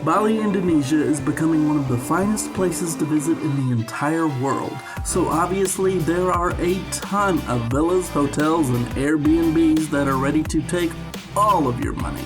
Bali, Indonesia is becoming one of the finest places to visit in the entire world, so obviously there are a ton of villas, hotels, and Airbnbs that are ready to take all of your money.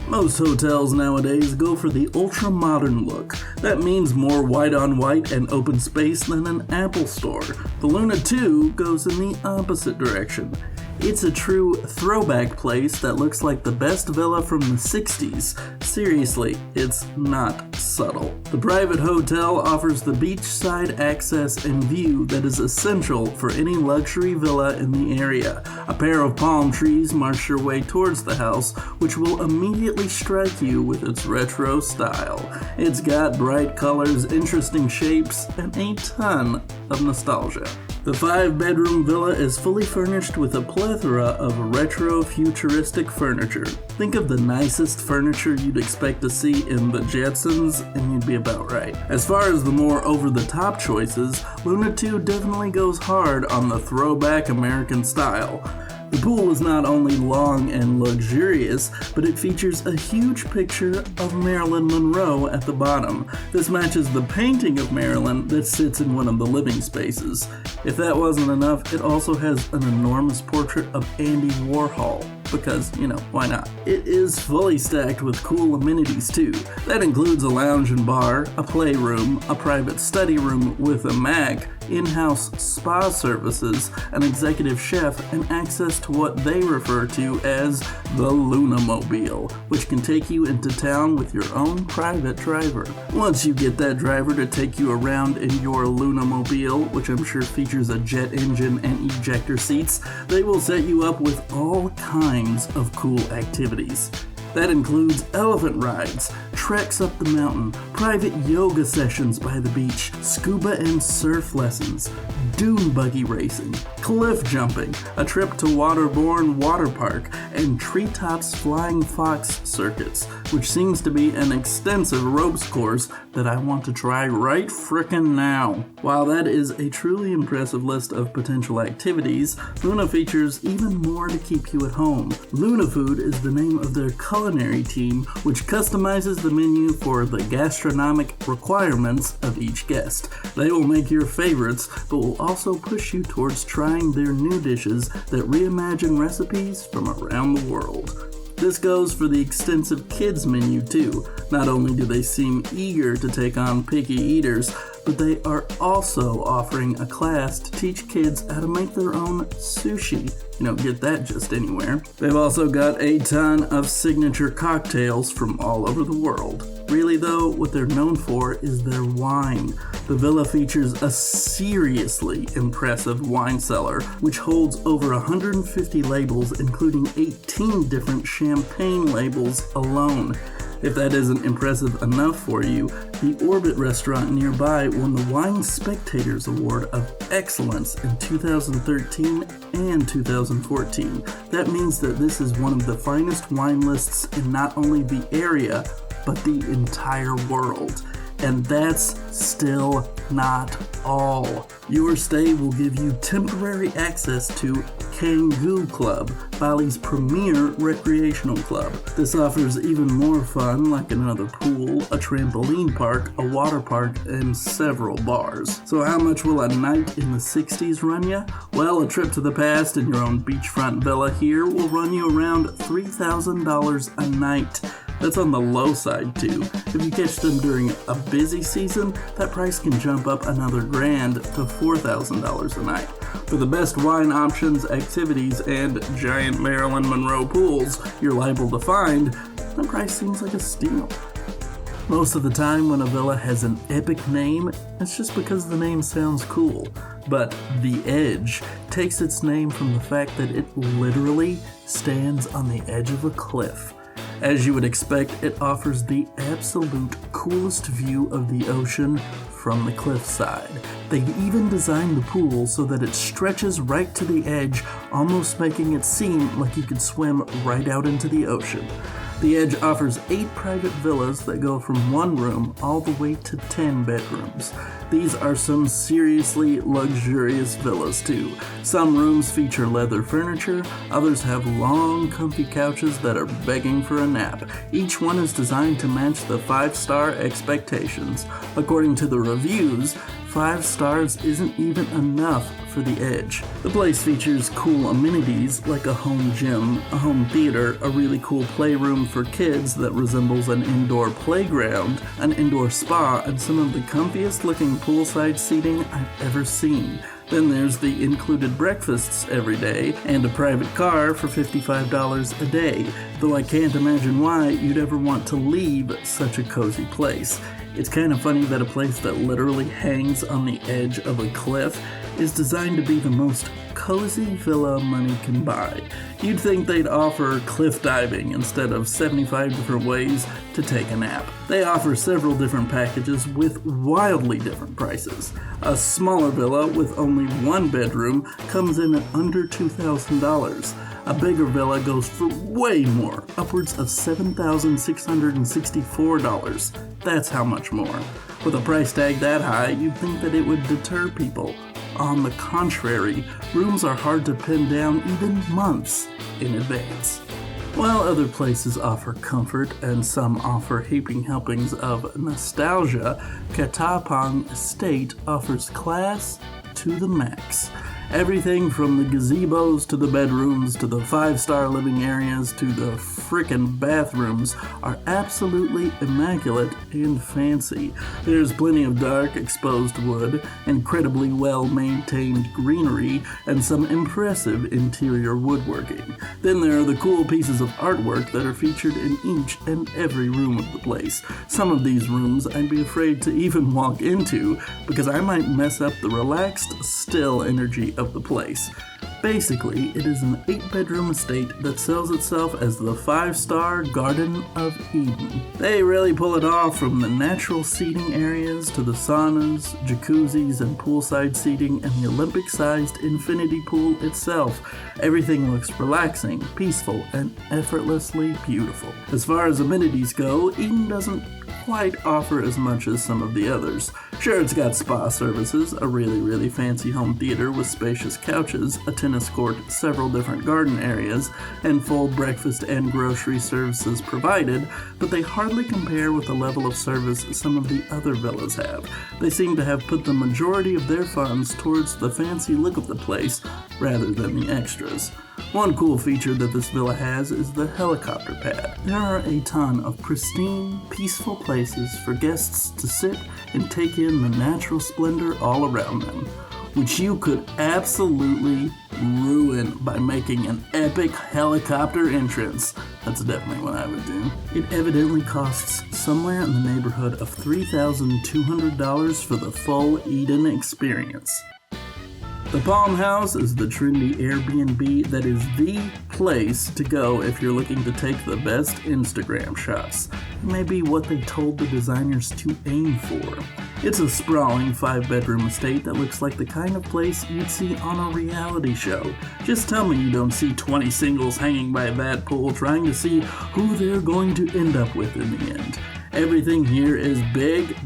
Most hotels nowadays go for the ultra-modern look. That means more white-on-white and open space than an Apple store. The Luna 2 goes in the opposite direction. It's a true throwback place that looks like the best villa from the 60s. Seriously, it's not subtle. The private hotel offers the beachside access and view that is essential for any luxury villa in the area. A pair of palm trees march your way towards the house, which will immediately strike you with its retro style. It's got bright colors, interesting shapes, and a ton of nostalgia. The 5-bedroom villa is fully furnished with a plethora of retro-futuristic furniture. Think of the nicest furniture you'd expect to see in the Jetsons, and you'd be about right. As far as the more over-the-top choices, Luna 2 definitely goes hard on the throwback American style. The pool is not only long and luxurious, but it features a huge picture of Marilyn Monroe at the bottom. This matches the painting of Marilyn that sits in one of the living spaces. If that wasn't enough, it also has an enormous portrait of Andy Warhol. Because, why not? It is fully stacked with cool amenities too. That includes a lounge and bar, a playroom, a private study room with a Mac, in-house spa services, an executive chef, and access to what they refer to as the Lunamobile, which can take you into town with your own private driver. Once you get that driver to take you around in your Lunamobile, which I'm sure features a jet engine and ejector seats, they will set you up with all kinds of cool activities. That includes elephant rides, treks up the mountain, private yoga sessions by the beach, scuba and surf lessons, dune buggy racing, cliff jumping, a trip to Waterborne Water Park, and Treetops Flying Fox circuits, which seems to be an extensive ropes course that I want to try right frickin' now. While that is a truly impressive list of potential activities, Luna features even more to keep you at home. Luna Food is the name of their culinary team, which customizes the menu for the gastronomic requirements of each guest. They will make your favorites, but will also push you towards trying their new dishes that reimagine recipes from around the world. This goes for the extensive kids menu too. Not only do they seem eager to take on picky eaters, but they are also offering a class to teach kids how to make their own sushi. You don't get that just anywhere. They've also got a ton of signature cocktails from all over the world. Really though, what they're known for is their wine. The villa features a seriously impressive wine cellar, which holds over 150 labels, including 18 different champagne labels alone. If that isn't impressive enough for you, the Orbit restaurant nearby won the Wine Spectators Award of Excellence in 2013 and 2014. That means that this is one of the finest wine lists in not only the area, but the entire world. And that's still not all. Your stay will give you temporary access to Canggu Club, Bali's premier recreational club. This offers even more fun, like another pool, a trampoline park, a water park, and several bars. So how much will a night in the 60s run you? Well, a trip to the past in your own beachfront villa here will run you around $3,000 a night. That's on the low side too. If you catch them during a busy season, that price can jump up another $1,000 to $4,000 a night. For the best wine options, activities, and giant Marilyn Monroe pools you're liable to find, that price seems like a steal. Most of the time when a villa has an epic name, it's just because the name sounds cool. But The Edge takes its name from the fact that it literally stands on the edge of a cliff. As you would expect, it offers the absolute coolest view of the ocean from the cliffside. They even designed the pool so that it stretches right to the edge, almost making it seem like you could swim right out into the ocean. The Edge offers 8 private villas that go from 1 room all the way to 10 bedrooms. These are some seriously luxurious villas too. Some rooms feature leather furniture, others have long, comfy couches that are begging for a nap. Each one is designed to match the 5-star expectations. According to the reviews, 5 stars isn't even enough for the Edge. The place features cool amenities like a home gym, a home theater, a really cool playroom for kids that resembles an indoor playground, an indoor spa, and some of the comfiest looking poolside seating I've ever seen. Then there's the included breakfasts every day and a private car for $55 a day, though I can't imagine why you'd ever want to leave such a cozy place. It's kind of funny that a place that literally hangs on the edge of a cliff is designed to be the most cozy villa money can buy. You'd think they'd offer cliff diving instead of 75 different ways to take a nap. They offer several different packages with wildly different prices. A smaller villa with only 1 bedroom comes in at under $2,000. A bigger villa goes for way more, upwards of $7,664. That's how much more. With a price tag that high, you'd think that it would deter people. On the contrary, rooms are hard to pin down even months in advance. While other places offer comfort and some offer heaping helpings of nostalgia, Ketapang Estate offers class to the max. Everything from the gazebos to the bedrooms to the 5-star living areas to the frickin' bathrooms are absolutely immaculate and fancy. There's plenty of dark exposed wood, incredibly well-maintained greenery, and some impressive interior woodworking. Then there are the cool pieces of artwork that are featured in each and every room of the place. Some of these rooms I'd be afraid to even walk into because I might mess up the relaxed, still energy of the place. Basically, it is an 8-bedroom estate that sells itself as the 5-star Garden of Eden. They really pull it off, from the natural seating areas to the saunas, jacuzzis, and poolside seating, and the Olympic-sized infinity pool itself. Everything looks relaxing, peaceful, and effortlessly beautiful. As far as amenities go, Eden doesn't quite offer as much as some of the others. Sure, it's got spa services, a really fancy home theater with spacious couches, a tennis court, several different garden areas, and full breakfast and grocery services provided, but they hardly compare with the level of service some of the other villas have. They seem to have put the majority of their funds towards the fancy look of the place rather than the extras. One cool feature that this villa has is the helicopter pad. There are a ton of pristine, peaceful places for guests to sit and take in the natural splendor all around them, which you could absolutely ruin by making an epic helicopter entrance. That's definitely what I would do. It evidently costs somewhere in the neighborhood of $3,200 for the full Eden experience. The Palm House is the trendy Airbnb that is the place to go if you're looking to take the best Instagram shots. It may be what they told the designers to aim for. It's a sprawling 5-bedroom estate that looks like the kind of place you'd see on a reality show. Just tell me you don't see 20 singles hanging by that pool trying to see who they're going to end up with in the end. Everything here is big.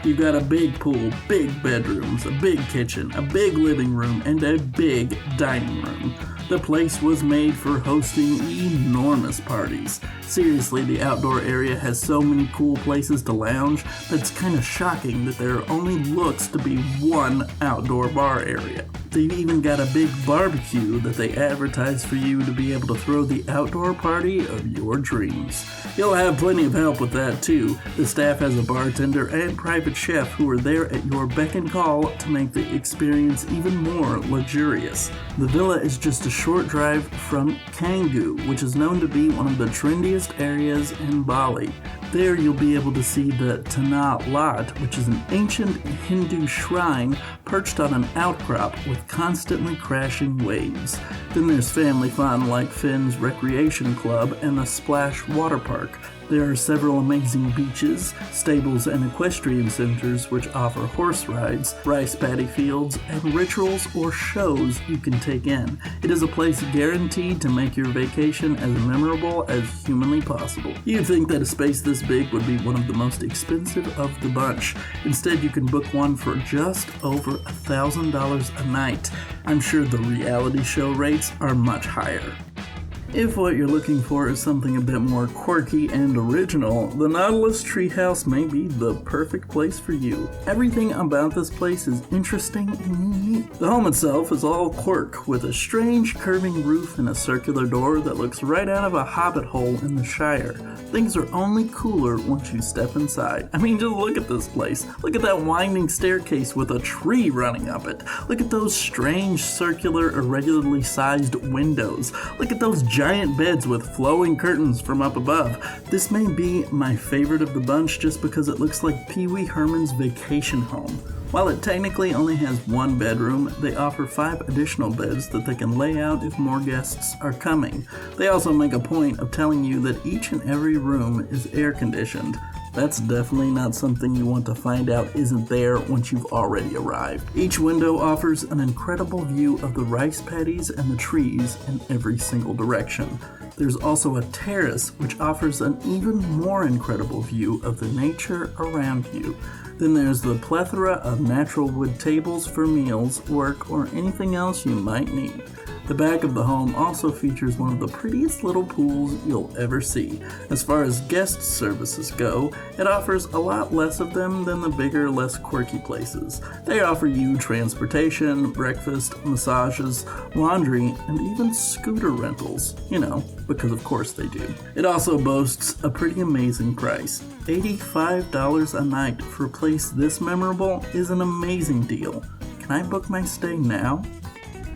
You've got a big pool, big bedrooms, a big kitchen, a big living room, and a big dining room. The place was made for hosting enormous parties. Seriously, the outdoor area has so many cool places to lounge that it's kind of shocking that there only looks to be one outdoor bar area. They've even got a big barbecue that they advertise for you to be able to throw the outdoor party of your dreams. You'll have plenty of help with that too. The staff has a bartender and private chef who are there at your beck and call to make the experience even more luxurious. The villa is just a short drive from Canggu, which is known to be one of the trendiest areas in Bali. There you'll be able to see the Tanat Lot, which is an ancient Hindu shrine perched on an outcrop with constantly crashing waves. Then there's family fun like Finn's Recreation Club and the Splash Water Park. There are several amazing beaches, stables, and equestrian centers which offer horse rides, rice paddy fields, and rituals or shows you can take in. It is a place guaranteed to make your vacation as memorable as humanly possible. You'd think that a space this big would be one of the most expensive of the bunch. Instead, you can book one for just over $1,000 a night. I'm sure the reality show rates are much higher. If what you're looking for is something a bit more quirky and original, the Nautilus Treehouse may be the perfect place for you. Everything about this place is interesting and unique. The home itself is all quirk, with a strange curving roof and a circular door that looks right out of a hobbit hole in the Shire. Things are only cooler once you step inside. I mean, just look at this place. Look at that winding staircase with a tree running up it. Look at those strange circular, irregularly sized windows. Look at those giant beds with flowing curtains from up above. This may be my favorite of the bunch just because it looks like Pee Wee Herman's vacation home. While it technically only has one bedroom, they offer 5 additional beds that they can lay out if more guests are coming. They also make a point of telling you that each and every room is air conditioned. That's definitely not something you want to find out isn't there once you've already arrived. Each window offers an incredible view of the rice paddies and the trees in every single direction. There's also a terrace which offers an even more incredible view of the nature around you. Then there's the plethora of natural wood tables for meals, work, or anything else you might need. The back of the home also features one of the prettiest little pools you'll ever see. As far as guest services go, it offers a lot less of them than the bigger, less quirky places. They offer you transportation, breakfast, massages, laundry, and even scooter rentals. You know, because of course they do. It also boasts a pretty amazing price. $85 a night for a place this memorable is an amazing deal. Can I book my stay now?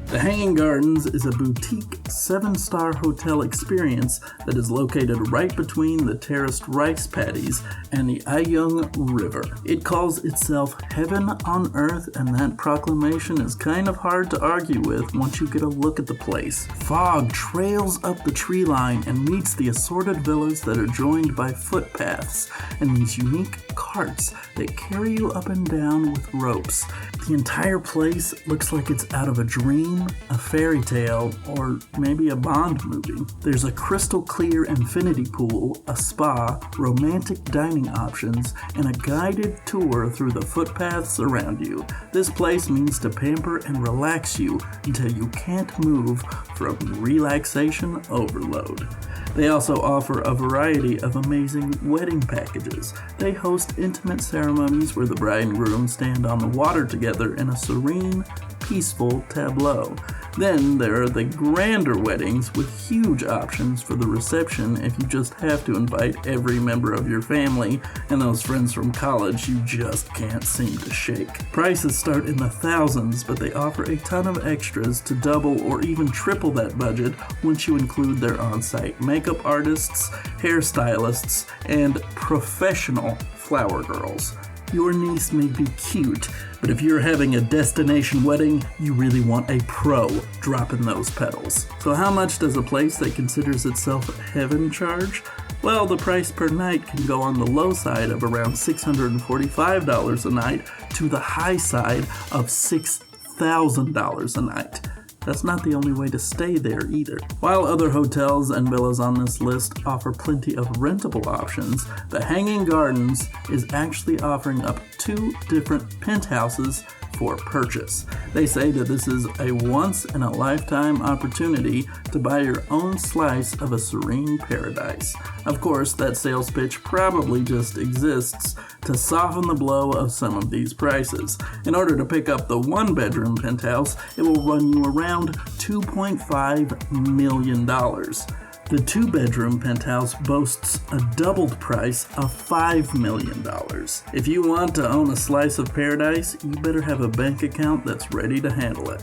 The Hanging Gardens is a boutique 7-star hotel experience that is located right between the terraced rice paddies and the Ayung River. It calls itself heaven on earth, and that proclamation is kind of hard to argue with once you get a look at the place. Fog trails up the tree line and meets the assorted villas that are joined by footpaths and these unique carts that carry you up and down with ropes. The entire place looks like it's out of a dream, a fairy tale, or maybe a Bond movie. There's a crystal clear infinity pool, a spa, romantic dining options, and a guided tour through the footpaths around you. This place means to pamper and relax you until you can't move from relaxation overload. They also offer a variety of amazing wedding packages. They host intimate ceremonies where the bride and groom stand on the water together in a serene, peaceful tableau. Then there are the grander weddings with huge options for the reception if you just have to invite every member of your family and those friends from college you just can't seem to shake. Prices start in the thousands, but they offer a ton of extras to double or even triple that budget once you include their on-site makeup artists, hairstylists, and professional flower girls. Your niece may be cute, but if you're having a destination wedding, you really want a pro dropping those petals. So how much does a place that considers itself heaven charge? Well, the price per night can go on the low side of around $645 a night to the high side of $6,000 a night. That's not the only way to stay there either. While other hotels and villas on this list offer plenty of rentable options, the Hanging Gardens is actually offering up 2 different penthouses for purchase. They say that this is a once-in-a-lifetime opportunity to buy your own slice of a serene paradise. Of course, that sales pitch probably just exists to soften the blow of some of these prices. In order to pick up the 1-bedroom penthouse, it will run you around $2.5 million. The 2-bedroom penthouse boasts a doubled price of $5 million. If you want to own a slice of paradise, you better have a bank account that's ready to handle it.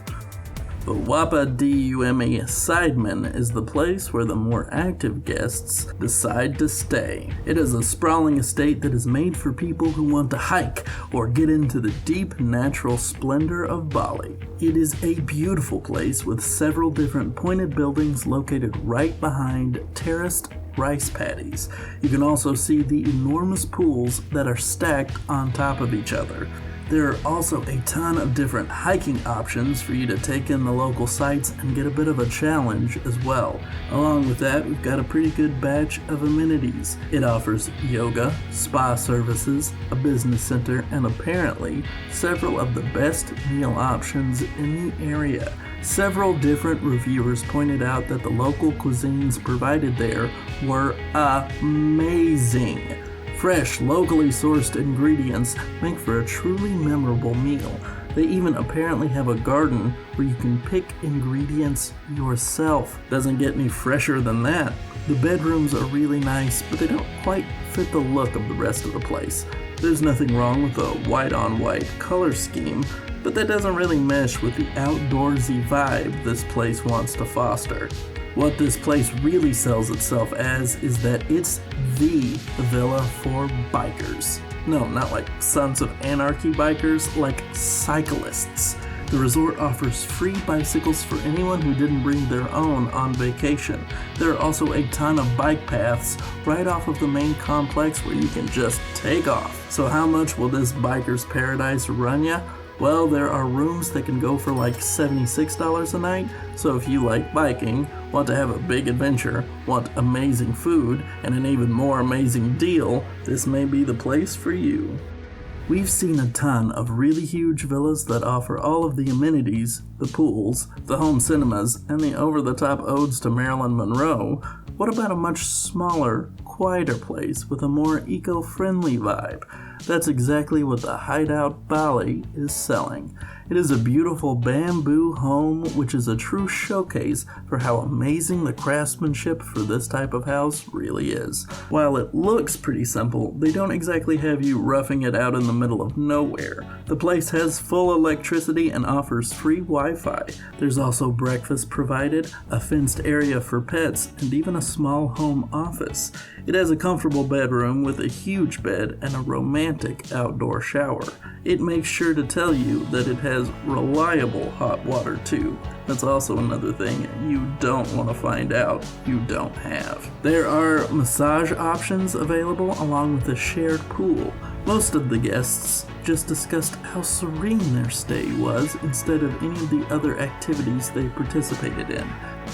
The Wapa di Ume Sidemen is the place where the more active guests decide to stay. It is a sprawling estate that is made for people who want to hike or get into the deep natural splendor of Bali. It is a beautiful place with several different pointed buildings located right behind terraced rice paddies. You can also see the enormous pools that are stacked on top of each other. There are also a ton of different hiking options for you to take in the local sites and get a bit of a challenge as well. Along with that, we've got a pretty good batch of amenities. It offers yoga, spa services, a business center, and apparently several of the best meal options in the area. Several different reviewers pointed out that the local cuisines provided there were amazing. Fresh, locally sourced ingredients make for a truly memorable meal. They even apparently have a garden where you can pick ingredients yourself. Doesn't get any fresher than that. The bedrooms are really nice, but they don't quite fit the look of the rest of the place. There's nothing wrong with a white-on-white color scheme, but that doesn't really mesh with the outdoorsy vibe this place wants to foster. What this place really sells itself as is that it's the villa for bikers. No, not like Sons of Anarchy bikers, like cyclists. The resort offers free bicycles for anyone who didn't bring their own on vacation. There are also a ton of bike paths right off of the main complex where you can just take off. So how much will this biker's paradise run ya? Well, there are rooms that can go for like $76 a night, so if you like biking, want to have a big adventure, want amazing food, and an even more amazing deal, this may be the place for you. We've seen a ton of really huge villas that offer all of the amenities, the pools, the home cinemas, and the over-the-top odes to Marilyn Monroe. What about a much smaller, quieter place with a more eco-friendly vibe? That's exactly what the Hideout Bali is selling. It is a beautiful bamboo home which is a true showcase for how amazing the craftsmanship for this type of house really is. While it looks pretty simple, they don't exactly have you roughing it out in the middle of nowhere. The place has full electricity and offers free Wi-Fi. There's also breakfast provided, a fenced area for pets, and even a small home office. It has a comfortable bedroom with a huge bed and a romantic outdoor shower. It makes sure to tell you that it has reliable hot water too. That's also another thing you don't want to find out you don't have. There are massage options available along with a shared pool. Most of the guests just discussed how serene their stay was instead of any of the other activities they participated in.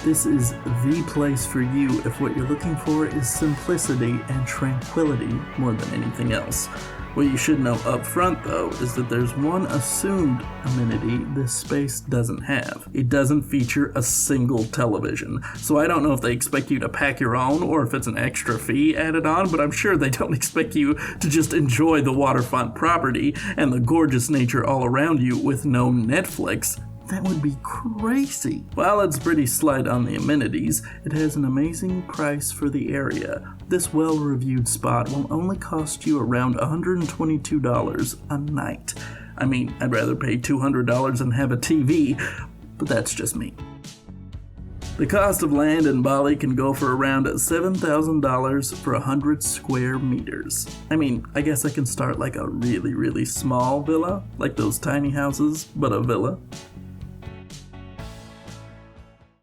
This is the place for you if what you're looking for is simplicity and tranquility more than anything else. What you should know up front, though, is that there's one assumed amenity this space doesn't have. It doesn't feature a single television, so I don't know if they expect you to pack your own or if it's an extra fee added on, but I'm sure they don't expect you to just enjoy the waterfront property and the gorgeous nature all around you with no Netflix. That would be crazy. While it's pretty slight on the amenities, it has an amazing price for the area. This well-reviewed spot will only cost you around $122 a night. I mean, I'd rather pay $200 and have a TV, but that's just me. The cost of land in Bali can go for around $7,000 for 100 square meters. I mean, I guess I can start like a really, really small villa, like those tiny houses, but a villa.